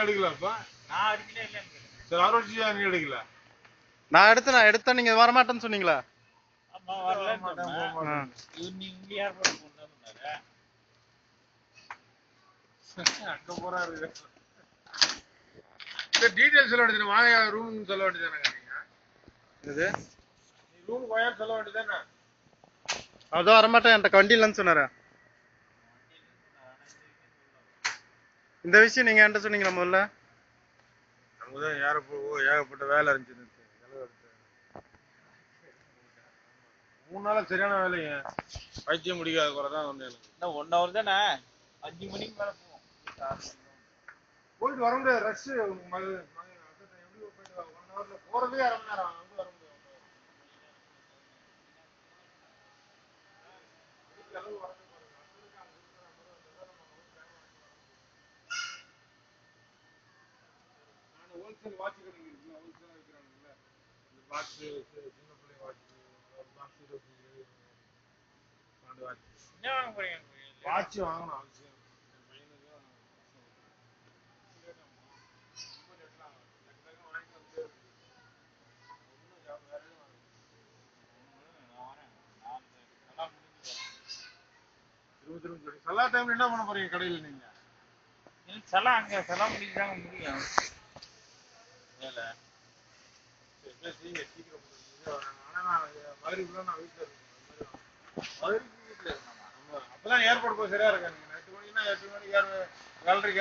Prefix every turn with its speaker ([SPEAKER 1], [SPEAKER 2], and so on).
[SPEAKER 1] எடுக்கலப்பா
[SPEAKER 2] நான் அடிக்கல இல்ல
[SPEAKER 1] சரி ஆரோக்கியா நீ எடுக்கல
[SPEAKER 3] நான் எடுத்தேன் நீங்க வர மாட்டேன்னு சொன்னீங்களா?
[SPEAKER 2] ஆமா வரல நீ இங்க யார் போட போனாரு
[SPEAKER 1] அங்க போறாரு டீடைல்ஸ் சொல்ல வேண்டியது வாயா ரூம் சொல்ல வேண்டியதானே நீங்க
[SPEAKER 3] இது
[SPEAKER 1] நீ ரூம் வாயா சொல்ல வேண்டியதானே
[SPEAKER 3] அதுவும் வரமாட்டேன் என்கிட்ட வண்டி இல்லைன்னு சொன்னாரு. இந்த விஷயம் நீங்க என்கிட்ட சொன்னீங்களா முதல்ல?
[SPEAKER 1] அங்கதான் ஏகப்பட்ட வேலை இருந்துச்சு 3 நாளா சரியான வேலைங்க பைத்தியம் முடிக்காத குறைதான் வந்து எனக்கு
[SPEAKER 2] 1 ஹவர் தானே 5 மணிக்கு மேல போவோம்
[SPEAKER 1] போயிட்டு வர முடியாது ரஷ் எப்படி போயிட்டு 1 ஹவர்ல போறதே 1/2 மணி நேரம் வந்து வர முடியாது ஹோல்சேல் வாட்ச் கடைங்க இருக்குல்ல ஹோல்சேலா விற்கிறாங்கல்ல இந்த பாக்ஸ் சின்ன பிள்ளை வாட்ச் பாக்ஸ் 25 அந்த வாட்ச்
[SPEAKER 2] என்ன வாங்க போறீங்க
[SPEAKER 1] வாட்ச் வாங்கணும் அவசியம் பையனுக்கு எல்லா டைம்ல என்ன பண்ண போறீங்க கடையில நீங்க
[SPEAKER 2] செலாம் அங்க செலாம் முடிக்கிறாங்க முடியும் வேலை
[SPEAKER 1] சீக்கிரம் ஆனா மதுரைக்குள்ள நான் வீட்டுல இருக்கேன் அப்பதான் ஏற்பாடு போய் சரியா இருக்கேன் நீங்க 8 மணினா 8 மணிக்கு 7:30